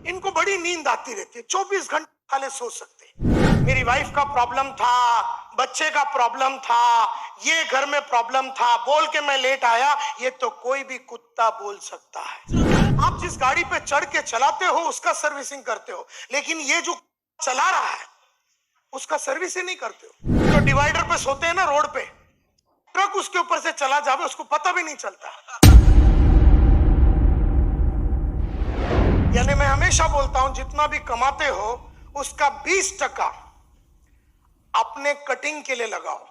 इनको बड़ी नींद आती रहती है, 24 घंटे खाली सो सकते हैं। मेरी वाइफ का प्रॉब्लम था, बच्चे का प्रॉब्लम था, ये घर में प्रॉब्लम था, बोल के मैं लेट आया। ये तो कोई भी कुत्ता बोल सकता है। आप जिस गाड़ी पे चढ़ के चलाते हो उसका सर्विसिंग करते हो, लेकिन ये जो चला रहा है उसका सर्विस ही नहीं करते हो। जो डिवाइडर पे सोते हैं ना रोड पे, ट्रक उसके ऊपर से चला जावे उसको पता भी नहीं चलता। यानी मैं हमेशा बोलता हूं जितना भी कमाते हो उसका 20% अपने कटिंग के लिए लगाओ।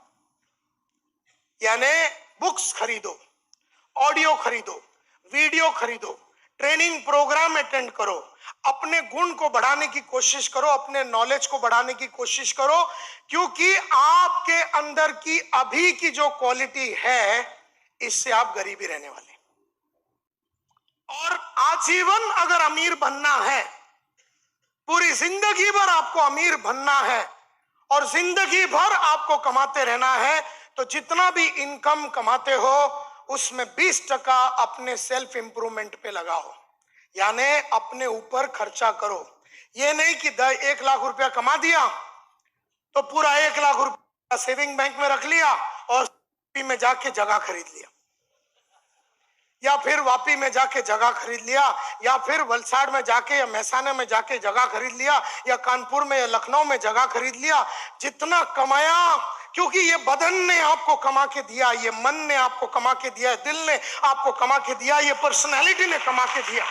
यानी बुक्स खरीदो, ऑडियो खरीदो, वीडियो खरीदो, ट्रेनिंग प्रोग्राम अटेंड करो, अपने गुण को बढ़ाने की कोशिश करो, अपने नॉलेज को बढ़ाने की कोशिश करो, क्योंकि आपके अंदर की अभी की जो क्वालिटी है इससे आप गरीब ही रहने वाले। और आजीवन अगर अमीर बनना है, पूरी जिंदगी भर आपको अमीर बनना है और जिंदगी भर आपको कमाते रहना है, तो जितना भी इनकम कमाते हो उसमें 20% अपने सेल्फ इंप्रूवमेंट पे लगाओ। यानी अपने ऊपर खर्चा करो। ये नहीं कि 1 लाख रुपया कमा दिया तो पूरा 1 लाख रुपया सेविंग बैंक में रख लिया और में जाके जगह खरीद लिया, या फिर वापी में जाके जगह खरीद लिया, या फिर वलसाड़ में जाके या महसाना में जाके जगह खरीद लिया, या कानपुर में या लखनऊ में जगह खरीद लिया। जितना कमाया, क्योंकि ये बदन ने आपको कमा के दिया, ये मन ने आपको कमा के दिया, दिल ने आपको कमा के दिया, ये पर्सनालिटी ने कमा के दिया।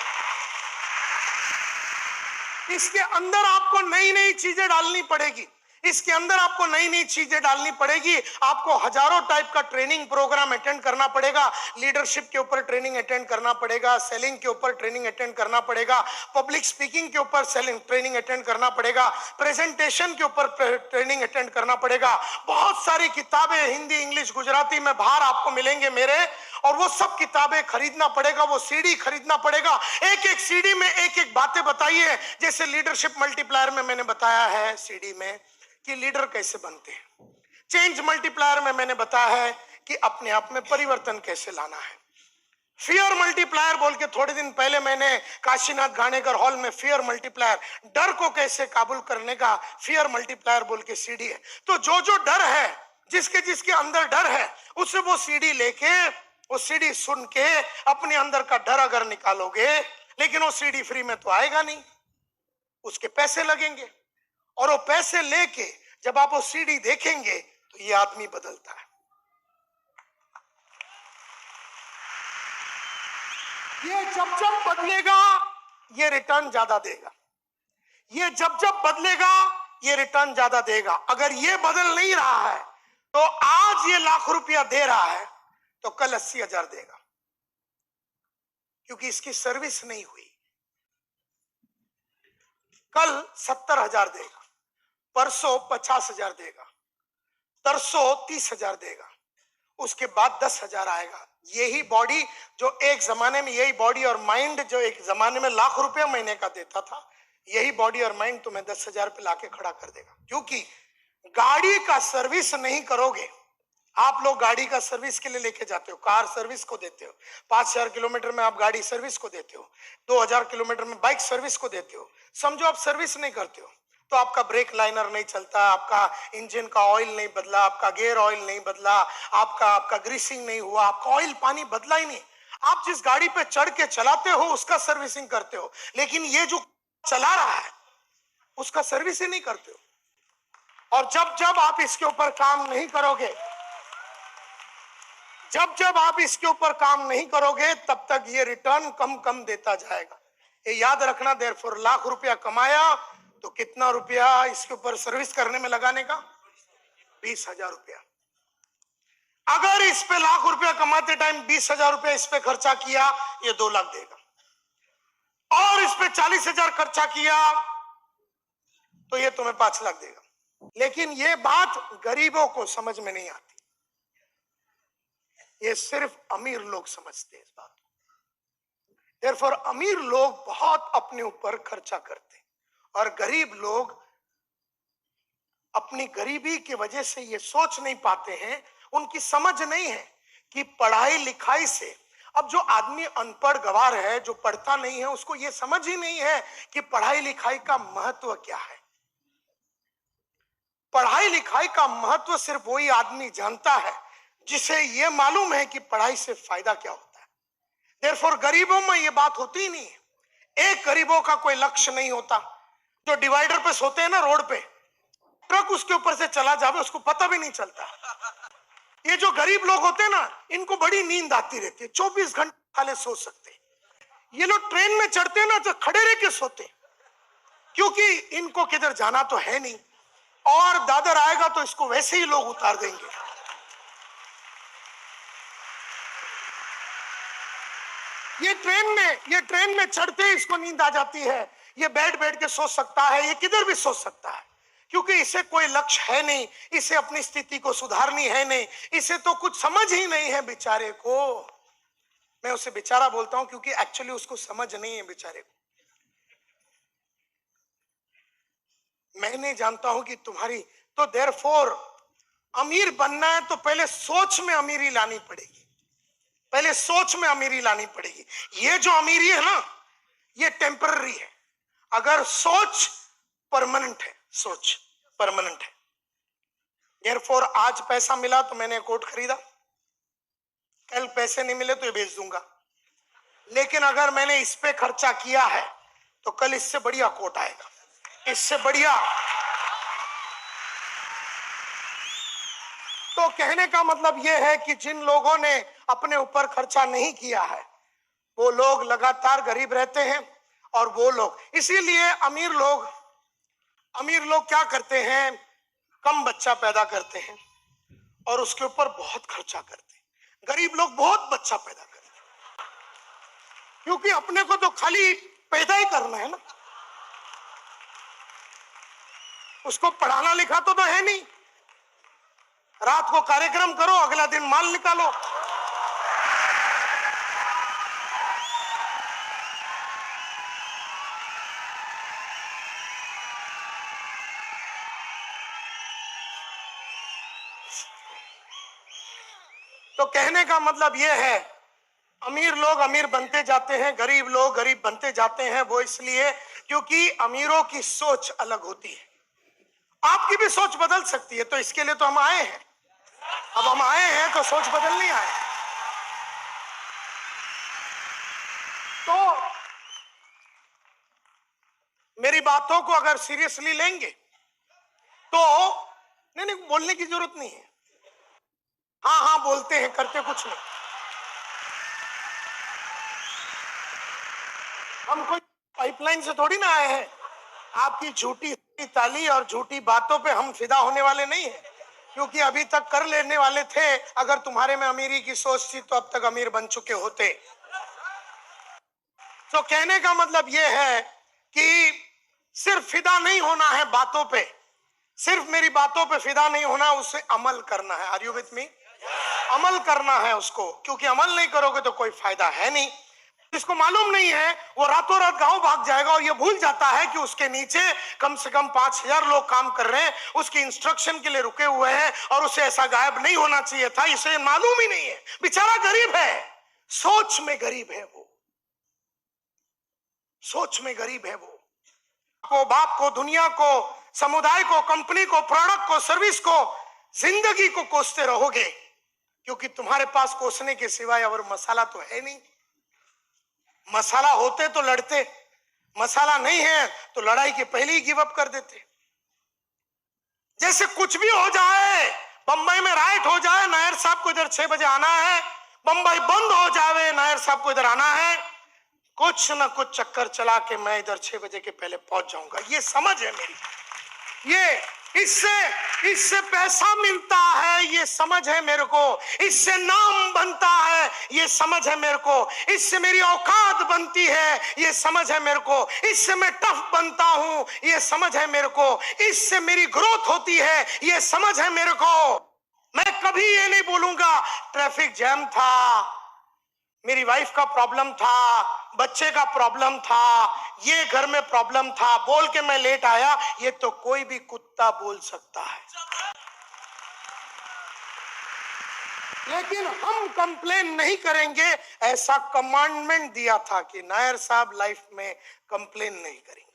इसके अंदर आपको नई नई चीजें डालनी पड़ेगी, इसके अंदर आपको नई नई चीजें डालनी पड़ेगी। आपको हजारों टाइप का ट्रेनिंग प्रोग्राम अटेंड करना पड़ेगा। लीडरशिप के ऊपर ट्रेनिंग अटेंड करना पड़ेगा, सेलिंग के ऊपर ट्रेनिंग अटेंड करना पड़ेगा, पब्लिक स्पीकिंग के ऊपर ट्रेनिंग अटेंड करना पड़ेगा, प्रेजेंटेशन के ऊपर ट्रेनिंग अटेंड करना पड़ेगा। बहुत सारी किताबें हिंदी, इंग्लिश, गुजराती में बाहर आपको मिलेंगे मेरे, और वो सब किताबें खरीदना पड़ेगा, वो सीडी खरीदना पड़ेगा। एक एक सीडी में एक एक बातें बताइए। जैसे लीडरशिप मल्टीप्लायर में मैंने बताया है सीडी में कि लीडर कैसे बनते हैं, चेंज मल्टीप्लायर में मैंने बताया है कि अपने आप में परिवर्तन कैसे लाना है, फियर मल्टीप्लायर बोल के थोड़े दिन पहले मैंने काशीनाथ घाणेकर हॉल में फियर मल्टीप्लायर, डर को कैसे काबू करने का फियर मल्टीप्लायर बोल के सीडी है। तो जो जो डर है, जिसके जिसके अंदर डर है, उसे वो सीडी लेके, वो सीडी सुन के अपने अंदर का डर अगर निकालोगे, लेकिन वो सीडी फ्री में तो आएगा नहीं, उसके पैसे लगेंगे, और वो पैसे लेके जब आप वो सीडी देखेंगे तो ये आदमी बदलता है। ये जब जब बदलेगा ये रिटर्न ज्यादा देगा, ये जब जब बदलेगा ये रिटर्न ज्यादा देगा। अगर ये बदल नहीं रहा है तो आज ये लाख रुपया दे रहा है तो कल 80,000 देगा, क्योंकि इसकी सर्विस नहीं हुई। कल 70,000 देगा, परसों 50,000 देगा, तरसों 30,000 देगा, उसके बाद 10,000 आएगा। यही बॉडी जो एक जमाने में, यही बॉडी और माइंड जो एक जमाने में लाख रुपया महीने का देता था, यही बॉडी और माइंड तुम्हें 10,000 पे लाके खड़ा कर देगा। क्योंकि गाड़ी का सर्विस नहीं करोगे। आप लोग गाड़ी का सर्विस के लिए लेके जाते हो, कार सर्विस को देते हो, 5,000 किलोमीटर में आप गाड़ी सर्विस को देते हो, 2,000 किलोमीटर में बाइक सर्विस को देते हो। समझो आप सर्विस नहीं करते हो तो आपका ब्रेक लाइनर नहीं चलता, आपका इंजन का ऑयल नहीं बदला, आपका गियर ऑयल नहीं बदला, आपका ग्रीसिंग नहीं हुआ, आपका ऑयल पानी बदला ही नहीं। आप जिस गाड़ी पे चढ़ के चलाते हो उसका सर्विसिंग करते हो, लेकिन ये जो चला रहा है उसका सर्विस ही नहीं करते हो। और जब जब आप इसके ऊपर काम नहीं करोगे, जब जब आप इसके ऊपर काम नहीं करोगे, तब तक ये रिटर्न कम कम देता जाएगा। ये याद रखना। देयरफॉर लाख रुपया कमाया तो कितना रुपया इसके ऊपर सर्विस करने में लगाने का? 20,000 रुपया। अगर इस पे लाख रुपया कमाते टाइम 20,000 रुपया इस पे खर्चा किया, ये 2 लाख देगा, और इस पे 40,000 खर्चा किया तो ये तुम्हें 5 लाख देगा। लेकिन ये बात गरीबों को समझ में नहीं आती, ये सिर्फ अमीर लोग समझते हैं इस बात को। देयरफॉर अमीर लोग बहुत अपने ऊपर खर्चा करते हैं, और गरीब लोग अपनी गरीबी की वजह से ये सोच नहीं पाते हैं, उनकी समझ नहीं है कि पढ़ाई लिखाई से अब जो आदमी अनपढ़ गवार है, जो पढ़ता नहीं है, उसको यह समझ ही नहीं है कि पढ़ाई लिखाई का महत्व क्या है। पढ़ाई लिखाई का महत्व सिर्फ वही आदमी जानता है जिसे यह मालूम है कि पढ़ाई से फायदा क्या होता है। देयरफॉर गरीबों में यह बात होती ही नहीं है। एक गरीबों का कोई लक्ष्य नहीं होता। जो डिवाइडर पे सोते हैं ना रोड पे, ट्रक उसके ऊपर से चला जावे उसको पता भी नहीं चलता। ये जो गरीब लोग होते हैं ना, इनको बड़ी नींद आती रहती है, 24 घंटे खाली सो सकते। ये लोग ट्रेन में चढ़ते हैं ना तो खड़े रह के सोते, क्योंकि इनको किधर जाना तो है नहीं, और दादर आएगा तो इसको वैसे ही लोग उतार देंगे। ये ट्रेन में चढ़ते ही इसको नींद आ जाती है। ये बैठ बैठ के सो सकता है, ये किधर भी सो सकता है, क्योंकि इसे कोई लक्ष्य है नहीं, इसे अपनी स्थिति को सुधारनी है नहीं, इसे तो कुछ समझ ही नहीं है बेचारे को। मैं उसे बेचारा बोलता हूं क्योंकि एक्चुअली उसको समझ नहीं है बेचारे को। मैं नहीं जानता हूं कि तुम्हारी, तो देयरफॉर अमीर बनना है तो पहले सोच में अमीरी लानी पड़ेगी, पहले सोच में अमीरी लानी पड़ेगी। ये जो अमीरी है ना, ये टेम्पररी है। अगर सोच परमानेंट है, सोच परमानेंट है। देयरफॉर आज पैसा मिला तो मैंने कोट खरीदा, कल पैसे नहीं मिले तो ये बेच दूंगा। लेकिन अगर मैंने इस पे खर्चा किया है तो कल इससे बढ़िया कोट आएगा, इससे बढ़िया। तो कहने का मतलब यह है कि जिन लोगों ने अपने ऊपर खर्चा नहीं किया है वो लोग लगातार गरीब रहते हैं। और वो लोग, इसीलिए अमीर लोग क्या करते हैं, कम बच्चा पैदा करते हैं और उसके ऊपर बहुत खर्चा करते हैं। गरीब लोग बहुत बच्चा पैदा करते हैं, क्योंकि अपने को तो खाली पैदा ही करना है ना, उसको पढ़ाना लिखा तो है नहीं। रात को कार्यक्रम करो, अगला दिन माल निकालो। तो कहने का मतलब यह है, अमीर लोग अमीर बनते जाते हैं, गरीब लोग गरीब बनते जाते हैं। वो इसलिए क्योंकि अमीरों की सोच अलग होती है। आपकी भी सोच बदल सकती है, तो इसके लिए तो हम आए हैं। अब हम आए हैं तो सोच बदलनी आए। तो मेरी बातों को अगर सीरियसली लेंगे तो नहीं, बोलने की जरूरत नहीं है। हाँ हाँ बोलते हैं, करते कुछ नहीं। हम कोई पाइपलाइन से थोड़ी ना आए हैं। आपकी झूठी ताली और झूठी बातों पे हम फिदा होने वाले नहीं हैं, क्योंकि अभी तक कर लेने वाले थे। अगर तुम्हारे में अमीरी की सोच थी तो अब तक अमीर बन चुके होते। तो कहने का मतलब यह है कि सिर्फ फिदा नहीं होना है बातों पे, सिर्फ मेरी बातों पे फिदा नहीं होना, उसे अमल करना है। Are you with me? अमल करना है उसको, क्योंकि अमल नहीं करोगे तो कोई फायदा है नहीं। जिसको मालूम नहीं है वो रातों रात गांव भाग जाएगा और ये भूल जाता है कि उसके नीचे कम से कम 5000 लोग काम कर रहे हैं, उसकी इंस्ट्रक्शन के लिए रुके हुए हैं, और उसे ऐसा गायब नहीं होना चाहिए था, इसे मालूम ही नहीं है। बेचारा गरीब है, सोच में गरीब है वो, सोच में गरीब है वो। बाप को, दुनिया को, समुदाय को, कंपनी को, प्रोडक्ट को, सर्विस को, जिंदगी को कोसते रहोगे, क्योंकि तुम्हारे पास कोसने के सिवाय और मसाला तो है नहीं। मसाला होते तो लड़ते, मसाला नहीं है तो लड़ाई के पहले ही गिव अप कर देते। जैसे कुछ भी हो जाए, बंबई में राइट हो जाए, नायर साहब को इधर 6 बजे आना है, बंबई बंद हो जाए, नायर साहब को इधर आना है, कुछ ना कुछ चक्कर चला के मैं इधर 6 बजे के पहले पहुंच जाऊंगा। ये समझ है मेरी। ये इससे पैसा मिलता है, ये समझ है मेरे को। इससे नाम बनता है, ये समझ है मेरे को। इससे मेरी औकात बनती है, ये समझ है मेरे को। इससे मैं टफ बनता हूं, ये समझ है मेरे को। इससे मेरी ग्रोथ होती है, ये समझ है मेरे को। मैं कभी ये नहीं बोलूंगा ट्रैफिक जैम था, मेरी वाइफ का प्रॉब्लम था, बच्चे का प्रॉब्लम था, ये घर में प्रॉब्लम था, बोल के मैं लेट आया। ये तो कोई भी कुत्ता बोल सकता है। लेकिन हम कंप्लेन नहीं करेंगे, ऐसा कमांडमेंट दिया था कि नायर साहब लाइफ में कंप्लेन नहीं करेंगे।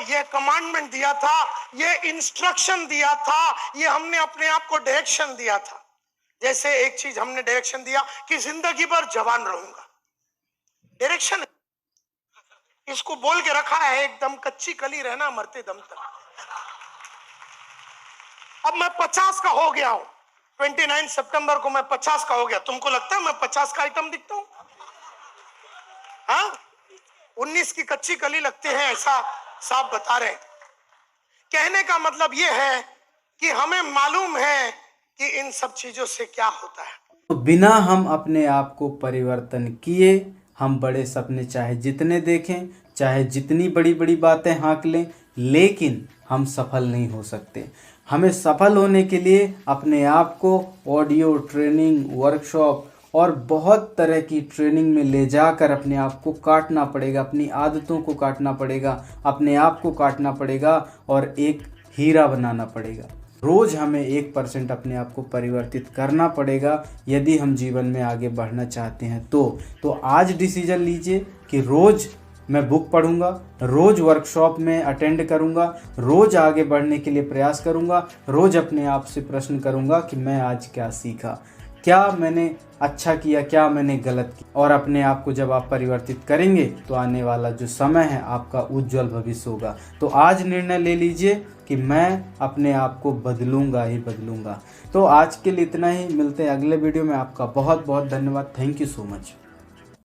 ये कमांडमेंट दिया था, ये इंस्ट्रक्शन दिया था, ये हमने अपने आप को डायरेक्शन दिया था। जैसे एक चीज हमने डायरेक्शन दिया कि जिंदगी भर जवान रहूंगा, डायरेक्शन इसको बोल के रखा है, एकदम कच्ची कली रहना मरते दम तक। अब मैं 50 का हो गया हूं, 29 सितंबर को मैं 50 का हो गया। तुमको लगता है मैं 50 का आइटम दिखता हूं? हाँ, 19 की कच्ची कली लगते हैं, ऐसा साहब बता रहे हैं। कहने का मतलब ये है कि हमें मालूम है कि इन सब चीजों से क्या होता है। तो बिना हम अपने आप को परिवर्तन किए हम बड़े सपने चाहे जितने देखें, चाहे जितनी बड़ी बड़ी बातें हाँक लें, लेकिन हम सफल नहीं हो सकते। हमें सफल होने के लिए अपने आप को ऑडियो ट्रेनिंग, वर्कशॉप और बहुत तरह की ट्रेनिंग में ले जाकर अपने आप को काटना पड़ेगा, अपनी आदतों को काटना पड़ेगा, अपने आप को काटना पड़ेगा और एक हीरा बनाना पड़ेगा। रोज़ हमें 1% अपने आप को परिवर्तित करना पड़ेगा यदि हम जीवन में आगे बढ़ना चाहते हैं। तो आज डिसीजन लीजिए कि रोज़ मैं बुक पढ़ूंगा, रोज़ वर्कशॉप में अटेंड करूंगा, रोज़ आगे बढ़ने के लिए प्रयास करूंगा, रोज़ अपने आप से प्रश्न करूंगा कि मैं आज क्या सीखा, क्या मैंने अच्छा किया, क्या मैंने गलत किया। और अपने आप को जब आप परिवर्तित करेंगे तो आने वाला जो समय है आपका उज्जवल भविष्य होगा। तो आज निर्णय ले लीजिए कि मैं अपने आप को बदलूंगा ही बदलूंगा। तो आज के लिए इतना ही, मिलते हैं अगले वीडियो में। आपका बहुत बहुत धन्यवाद। Thank you so much.